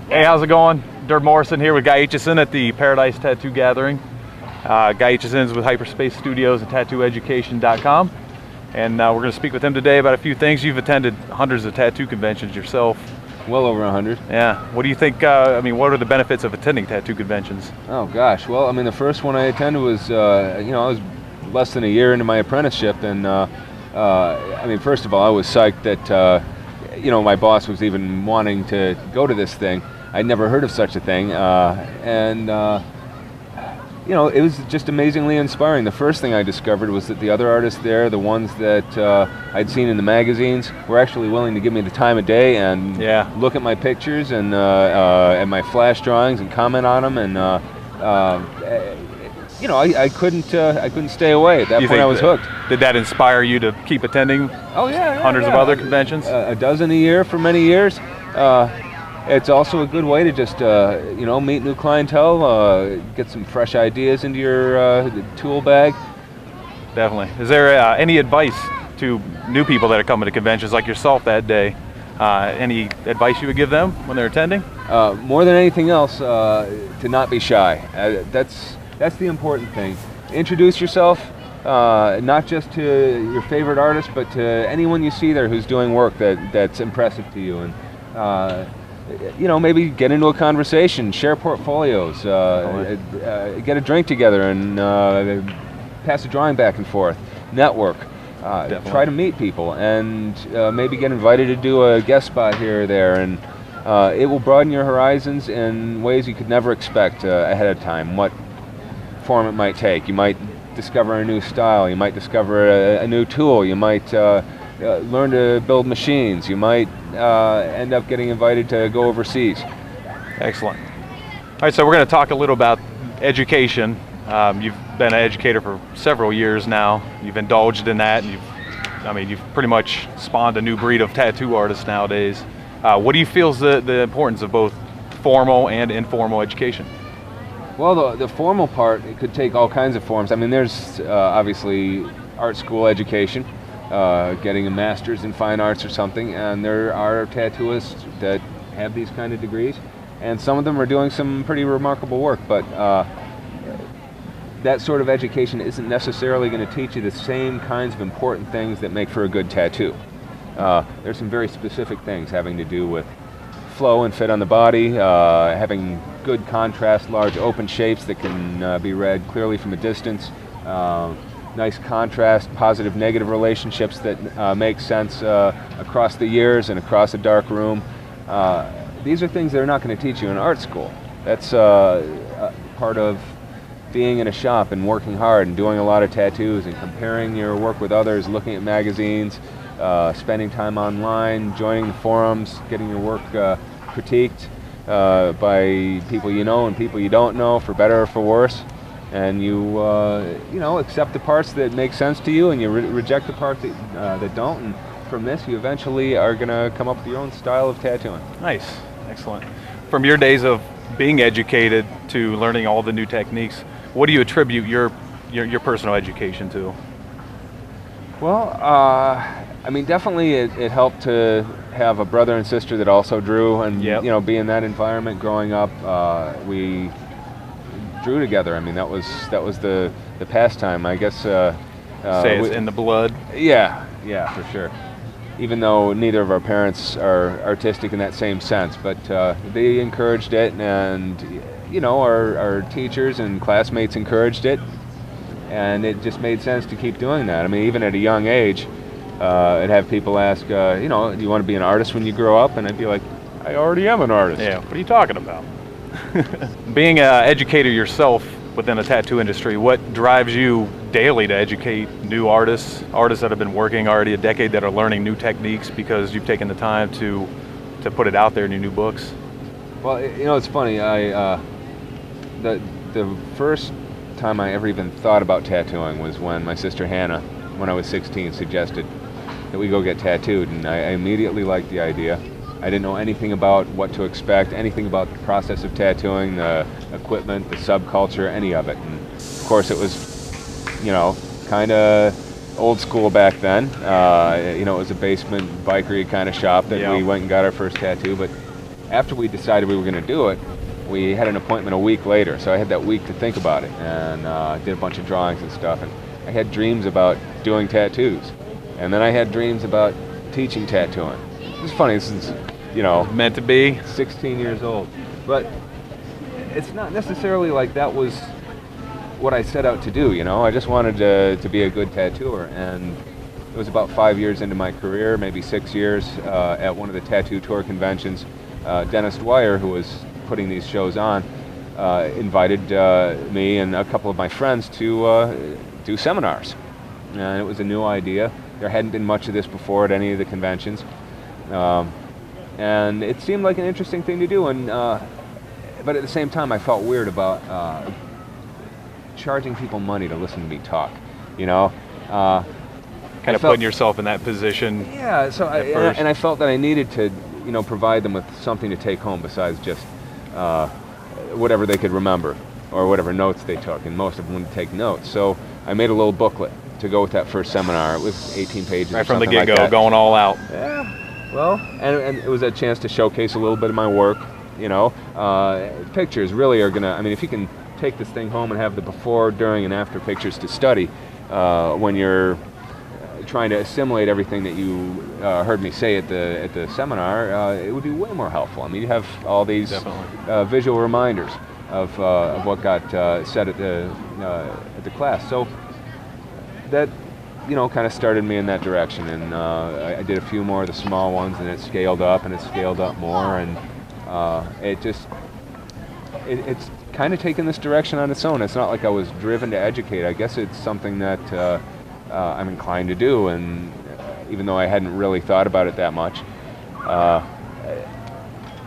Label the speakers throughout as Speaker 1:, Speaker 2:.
Speaker 1: Hey, how's it going? Durb Morrison here with Guy Aitchison at the Paradise Tattoo Gathering. Guy Aitchison is with Hyperspace Studios and TattooEducation.com. And we're going to speak with him today about a few things. You've attended hundreds of tattoo conventions yourself.
Speaker 2: Well over 100.
Speaker 1: Yeah. What do you think, what are the benefits of attending tattoo conventions?
Speaker 2: Oh gosh, well, the first one I attended was, I was less than a year into my apprenticeship, and first of all, I was psyched that, my boss was even wanting to go to this thing. I'd never heard of such a thing, it was just amazingly inspiring. The first thing I discovered was that the other artists there, the ones that I'd seen in the magazines, were actually willing to give me the time of day and look at my pictures and my flash drawings and comment on them. And I couldn't stay away. At that point, I was hooked.
Speaker 1: Did that inspire you to keep attending?
Speaker 2: Oh yeah,
Speaker 1: hundreds of other conventions.
Speaker 2: A dozen a year for many years. It's also a good way to just, meet new clientele, get some fresh ideas into your tool bag.
Speaker 1: Definitely. Is there any advice to new people that are coming to conventions like yourself that day? Any advice you would give them when they're attending?
Speaker 2: More than anything else, to not be shy. That's the important thing. Introduce yourself, not just to your favorite artist, but to anyone you see there who's doing work that's impressive to you. And maybe get into a conversation, share portfolios, get a drink together and pass a drawing back and forth, network, try to meet people, and maybe get invited to do a guest spot here or there, and it will broaden your horizons in ways you could never expect ahead of time, what form it might take. You might discover a new style, you might discover a new tool, you might learn to build machines. You might end up getting invited to go overseas.
Speaker 1: Excellent. All right, so we're going to talk a little about education. You've been an educator for several years now. You've indulged in that, and you've pretty much spawned a new breed of tattoo artists nowadays. What do you feel is the importance of both formal and informal education?
Speaker 2: Well, the formal part, it could take all kinds of forms. There's obviously art school education, getting a master's in fine arts or something, and there are tattooists that have these kind of degrees, and some of them are doing some pretty remarkable work, but that sort of education isn't necessarily going to teach you the same kinds of important things that make for a good tattoo. There's some very specific things having to do with flow and fit on the body, having good contrast, large open shapes that can be read clearly from a distance, nice contrast, positive negative relationships that make sense across the years and across a dark room. These are things that are not going to teach you in art school. That's part of being in a shop and working hard and doing a lot of tattoos and comparing your work with others, looking at magazines, spending time online, joining the forums, getting your work critiqued by people you know and people you don't know, for better or for worse. And you accept the parts that make sense to you, and you reject the parts that don't. And from this, you eventually are going to come up with your own style of tattooing.
Speaker 1: Nice, excellent. From your days of being educated to learning all the new techniques, what do you attribute your personal education to?
Speaker 2: Well, definitely it helped to have a brother and sister that also drew, and be in that environment growing up. We drew together. That was the pastime, I guess.
Speaker 1: Say it's in the blood.
Speaker 2: Yeah, for sure. Even though neither of our parents are artistic in that same sense, but they encouraged it, and our teachers and classmates encouraged it, and it just made sense to keep doing that. Even at a young age, I'd have people ask, do you want to be an artist when you grow up? And I'd be like, I already am an artist.
Speaker 1: Yeah, what are you talking about? Being an educator yourself within the tattoo industry, what drives you daily to educate new artists that have been working already a decade, that are learning new techniques because you've taken the time to put it out there in your new books?
Speaker 2: Well, it's funny. The first time I ever even thought about tattooing was when my sister Hannah, when I was 16, suggested that we go get tattooed, and I immediately liked the idea. I didn't know anything about what to expect, anything about the process of tattooing, the equipment, the subculture, any of it. And of course it was, kind of old school back then. It was a basement bikery kind of shop that we went and got our first tattoo, but after we decided we were going to do it, we had an appointment a week later, so I had that week to think about it, and did a bunch of drawings and stuff, and I had dreams about doing tattoos, and then I had dreams about teaching tattooing. It's funny, this is,
Speaker 1: Meant to be.
Speaker 2: 16 years old, but it's not necessarily like that was what I set out to do, I just wanted to be a good tattooer, and it was about 5 years into my career, maybe 6 years, at one of the tattoo tour conventions. Dennis Dwyer, who was putting these shows on, invited me and a couple of my friends to do seminars. And it was a new idea. There hadn't been much of this before at any of the conventions. And it seemed like an interesting thing to do. But at the same time, I felt weird about charging people money to listen to me talk,
Speaker 1: Kind of putting yourself in that position.
Speaker 2: Yeah, so I felt that I needed to, provide them with something to take home besides just whatever they could remember or whatever notes they took, and most of them would take notes. So I made a little booklet to go with that first seminar. It was 18 pages.
Speaker 1: Right from the
Speaker 2: get-go,
Speaker 1: like going all out.
Speaker 2: Yeah, well, and it was a chance to showcase a little bit of my work, Pictures really are gonna, if you can take this thing home and have the before, during, and after pictures to study when you're trying to assimilate everything that you heard me say at the seminar, it would be way more helpful. You have all these visual reminders of what got said at the class. So that kind of started me in that direction, and I did a few more of the small ones, and it scaled up and it scaled up more, and it's kind of taken this direction on its own. It's not like I was driven to educate. I guess it's something that I'm inclined to do, and even though I hadn't really thought about it that much,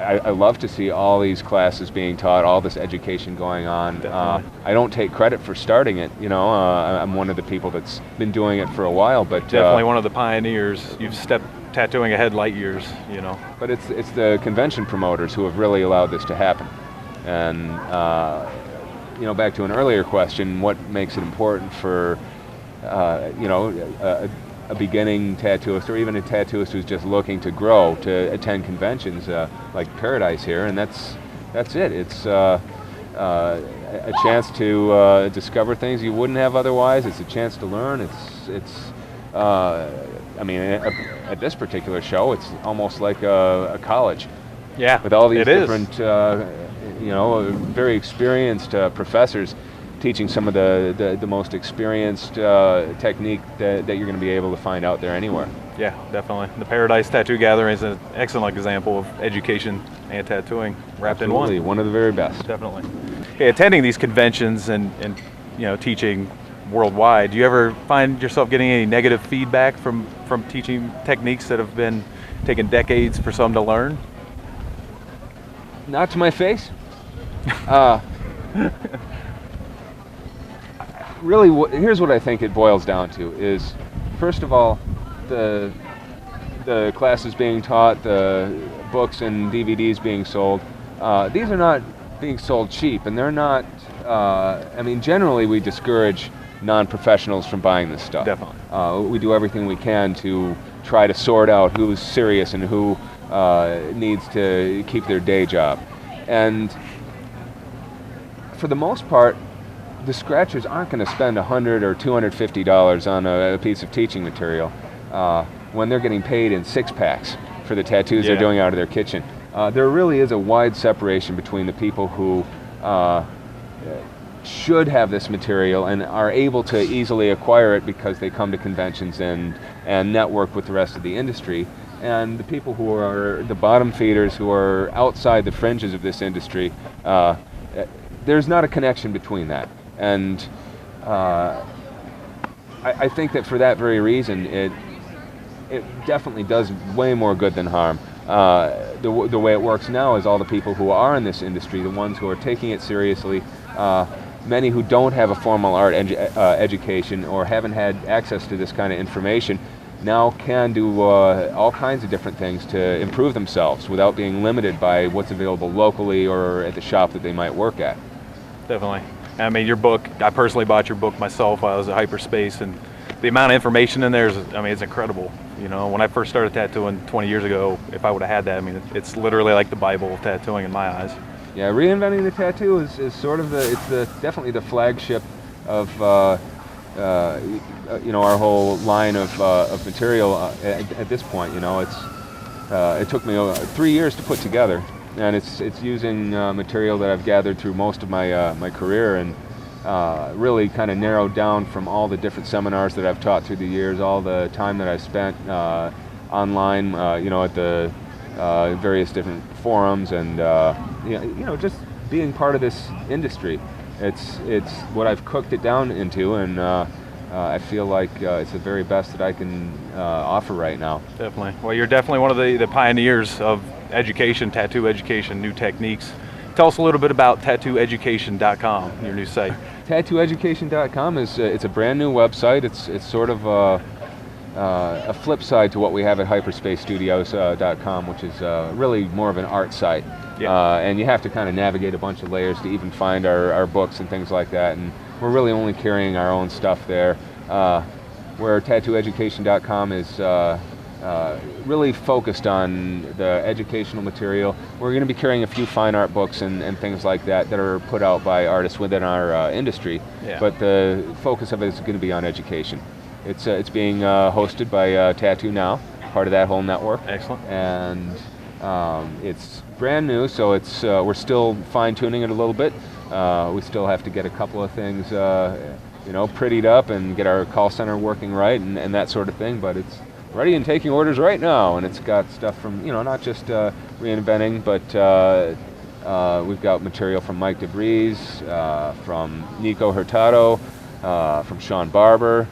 Speaker 2: I love to see all these classes being taught, all this education going on. I don't take credit for starting it, I'm one of the people that's been doing it for a while, but
Speaker 1: definitely one of the pioneers. You've stepped tattooing ahead light years,
Speaker 2: But it's the convention promoters who have really allowed this to happen. And back to an earlier question, what makes it important for a beginning tattooist, or even a tattooist who's just looking to grow, to attend conventions like Paradise here, and that's it. It's a chance to discover things you wouldn't have otherwise. It's a chance to learn. At this particular show, it's almost like a college.
Speaker 1: Yeah,
Speaker 2: with all these different, very experienced professors teaching some of the most experienced technique that you're going to be able to find out there anywhere.
Speaker 1: Yeah, definitely. The Paradise Tattoo Gathering is an excellent example of education and tattooing wrapped in one.
Speaker 2: Absolutely, one of the very best.
Speaker 1: Definitely. Hey, attending these conventions and teaching worldwide, do you ever find yourself getting any negative feedback from teaching techniques that have been taken decades for some to learn?
Speaker 2: Not to my face. Really, here's what I think it boils down to is, first of all, the classes being taught, the books and DVDs being sold, these are not being sold cheap, and they're not, generally we discourage non-professionals from buying this stuff.
Speaker 1: Definitely.
Speaker 2: We do everything we can to try to sort out who's serious and who needs to keep their day job. And for the most part, the scratchers aren't going to spend $100 or $250 on a piece of teaching material when they're getting paid in 6-packs for the tattoos they're doing out of their kitchen. There really is a wide separation between the people who should have this material and are able to easily acquire it because they come to conventions and network with the rest of the industry, and the people who are the bottom feeders, who are outside the fringes of this industry. There's not a connection between that. And I think that for that very reason, it definitely does way more good than harm. The way it works now is all the people who are in this industry, the ones who are taking it seriously, many who don't have a formal art education or haven't had access to this kind of information, now can do all kinds of different things to improve themselves without being limited by what's available locally or at the shop that they might work at.
Speaker 1: Definitely. Your book, I personally bought your book myself while I was at Hyperspace, and the amount of information in there is, I mean, it's incredible. You know, when I first started tattooing 20 years ago, if I would have had that, I mean, it's literally like the Bible of tattooing in my eyes.
Speaker 2: Yeah, Reinventing the Tattoo is sort of definitely the flagship of you know, our whole line of material at this point. You know, it took me 3 years to put together, and it's using material that I've gathered through most of my my career, and really kind of narrowed down from all the different seminars that I've taught through the years, all the time that I've spent online, you know, at the various different forums, and you know, just being part of this industry. It's what I've cooked it down into, and I feel like it's the very best that I can offer right now.
Speaker 1: Definitely. Well, you're definitely one of the pioneers of education, tattoo education, new techniques. Tell us a little bit about TattooEducation.com, your new site.
Speaker 2: TattooEducation.com is it's a brand new website. It's sort of a flip side to what we have at HyperspaceStudios.com, which is really more of an art site. Yeah. And you have to kind of navigate a bunch of layers to even find our books and things like that. And we're really only carrying our own stuff there. Where TattooEducation.com is really focused on the educational material. We're going to be carrying a few fine art books and things like that are put out by artists within our industry. Yeah. But the focus of it is going to be on education. It's being hosted by TattooNOW, part of that whole network.
Speaker 1: Excellent.
Speaker 2: And it's brand new, so it's we're still fine-tuning it a little bit. We still have to get a couple of things, you know, prettied up and get our call center working right and that sort of thing. But it's ready and taking orders right now, and it's got stuff from, you know, not just Reinventing, but we've got material from Mike DeVries, from Nico Hurtado, from Sean Barber,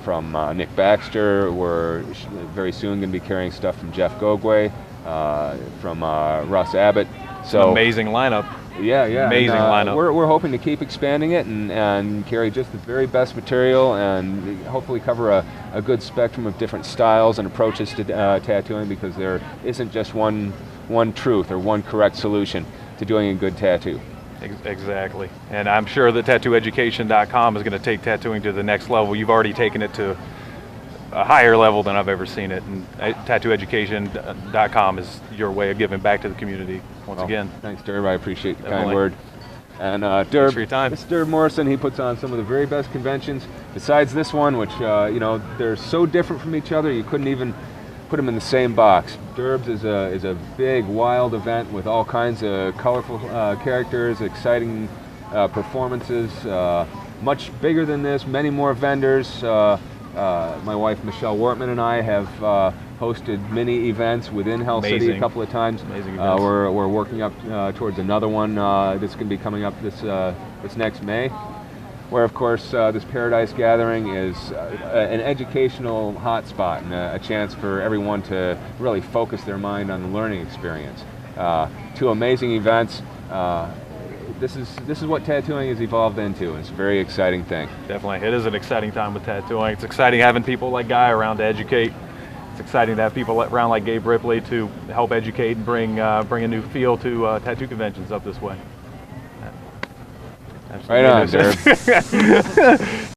Speaker 2: from Nick Baxter. We're very soon going to be carrying stuff from Jeff Gogwe, from Russ Abbott.
Speaker 1: So amazing lineup.
Speaker 2: Yeah,
Speaker 1: amazing lineup.
Speaker 2: We're hoping to keep expanding it and carry just the very best material, and hopefully cover a good spectrum of different styles and approaches to tattooing, because there isn't just one truth or one correct solution to doing a good tattoo.
Speaker 1: Exactly, and I'm sure that TattooEducation.com is going to take tattooing to the next level. You've already taken it to a higher level than I've ever seen it, and TattooEducation.com is your way of giving back to the community once again.
Speaker 2: Thanks, Durb. I appreciate the kind word. And Durb,
Speaker 1: for your time.
Speaker 2: This is Durb Morrison. He puts on some of the very best conventions, besides this one, which you know, they're so different from each other you couldn't even put them in the same box. Durb's is a big, wild event with all kinds of colorful characters, exciting performances, much bigger than this, many more vendors. My wife Michelle Wortman and I have hosted mini events within Hell City a couple of times.
Speaker 1: Amazing events.
Speaker 2: We're working up towards another one that's going to be coming up this next May, where of course this Paradise Gathering is an educational hotspot and a chance for everyone to really focus their mind on the learning experience. Two amazing events. This is what tattooing has evolved into, and it's a very exciting thing.
Speaker 1: Definitely, it is an exciting time with tattooing. It's exciting having people like Guy around to educate. It's exciting to have people around like Gabe Ripley to help educate and bring a new feel to tattoo conventions up this way.
Speaker 2: Right on, Durb.